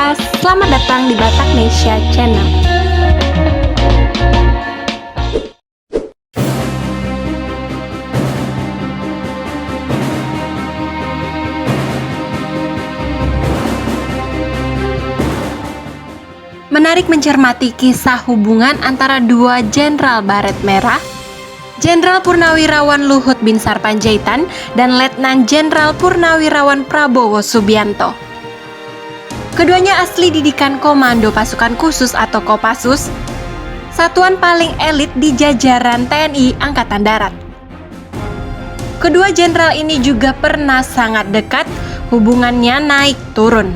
Batas, selamat datang di Bataknesia Channel. Menarik mencermati kisah hubungan antara dua jenderal baret merah, Jenderal Purnawirawan Luhut Binsar Panjaitan dan Letnan Jenderal Purnawirawan Prabowo Subianto. Keduanya asli didikan Komando Pasukan Khusus atau Kopassus, satuan paling elit di jajaran TNI Angkatan Darat. Kedua jenderal ini juga pernah sangat dekat, hubungannya naik turun.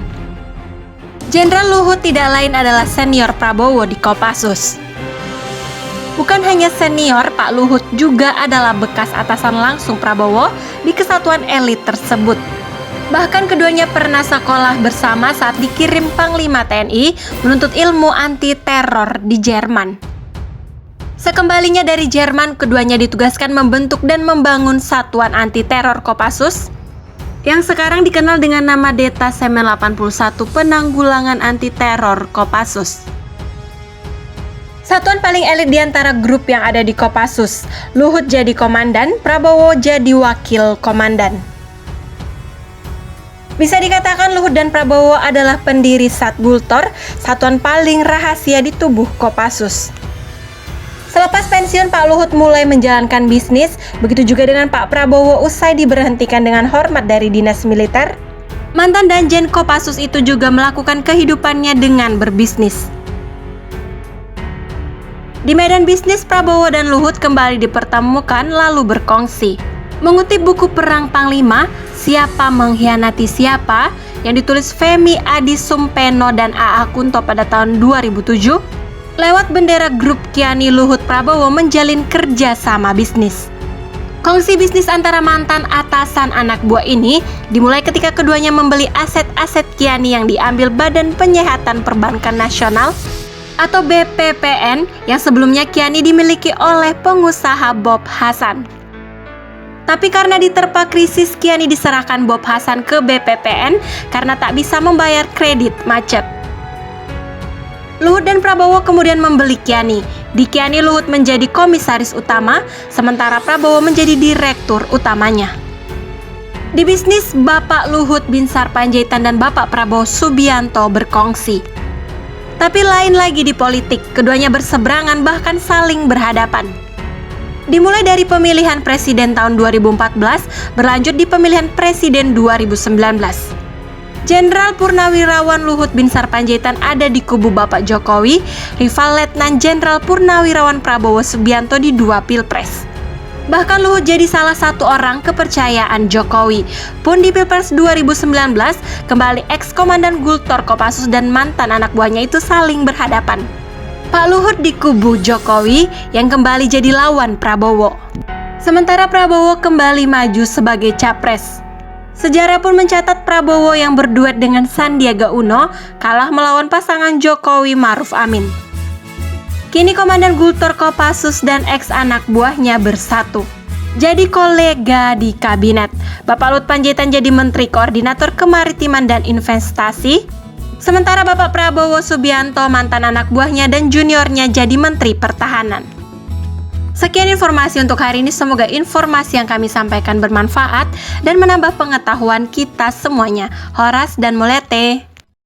Jenderal Luhut tidak lain adalah senior Prabowo di Kopassus. Bukan hanya senior, Pak Luhut juga adalah bekas atasan langsung Prabowo di kesatuan elit tersebut. Bahkan keduanya pernah sekolah bersama saat dikirim Panglima TNI menuntut ilmu anti-teror di Jerman. Sekembalinya dari Jerman, keduanya ditugaskan membentuk dan membangun satuan anti-teror Kopassus yang sekarang dikenal dengan nama Detasemen 81 Penanggulangan Anti-Teror Kopassus. Satuan paling elit di antara grup yang ada di Kopassus. Luhut jadi komandan, Prabowo jadi wakil komandan. Bisa dikatakan Luhut dan Prabowo adalah pendiri Satgultor, satuan paling rahasia di tubuh Kopassus. Selepas pensiun, Pak Luhut mulai menjalankan bisnis, begitu juga dengan Pak Prabowo usai diberhentikan dengan hormat dari dinas militer. Mantan Danjen Kopassus itu juga melakukan kehidupannya dengan berbisnis. Di medan bisnis, Prabowo dan Luhut kembali dipertemukan lalu berkongsi. Mengutip buku Perang Panglima, Siapa Mengkhianati Siapa, yang ditulis Femi Adi Sumpeno dan A.A. Kunto pada tahun 2007, lewat bendera grup Kiani Luhut Prabowo menjalin kerja sama bisnis. Kongsi bisnis antara mantan atasan anak buah ini dimulai ketika keduanya membeli aset-aset Kiani yang diambil Badan Penyihatan Perbankan Nasional atau BPPN yang sebelumnya Kiani dimiliki oleh pengusaha Bob Hasan. Tapi karena diterpa krisis, Kiani diserahkan Bob Hasan ke BPPN karena tak bisa membayar kredit macet. Luhut dan Prabowo kemudian membeli Kiani. Di Kiani, Luhut menjadi komisaris utama, sementara Prabowo menjadi direktur utamanya. Di bisnis, Bapak Luhut Binsar Panjaitan dan Bapak Prabowo Subianto berkongsi. Tapi lain lagi di politik, keduanya berseberangan bahkan saling berhadapan. Dimulai dari pemilihan presiden tahun 2014, berlanjut di pemilihan presiden 2019. Jenderal Purnawirawan Luhut Binsar Panjaitan ada di kubu Bapak Jokowi, rival Letnan Jenderal Purnawirawan Prabowo Subianto di dua pilpres. Bahkan Luhut jadi salah satu orang kepercayaan Jokowi. Pun di Pilpres 2019, kembali ex-komandan Gultor Kopassus dan mantan anak buahnya itu saling berhadapan. Pak Luhut di kubu Jokowi yang kembali jadi lawan Prabowo. Sementara Prabowo kembali maju sebagai capres. Sejarah pun mencatat Prabowo yang berduet dengan Sandiaga Uno kalah melawan pasangan Jokowi Maruf Amin. Kini Komandan Gultor Kopassus dan ex anak buahnya bersatu, jadi kolega di kabinet. Bapak Luhut Panjaitan jadi Menteri Koordinator Kemaritiman dan Investasi, sementara Bapak Prabowo Subianto mantan anak buahnya dan juniornya jadi Menteri Pertahanan. Sekian informasi untuk hari ini, semoga informasi yang kami sampaikan bermanfaat dan menambah pengetahuan kita semuanya. Horas dan Mulete.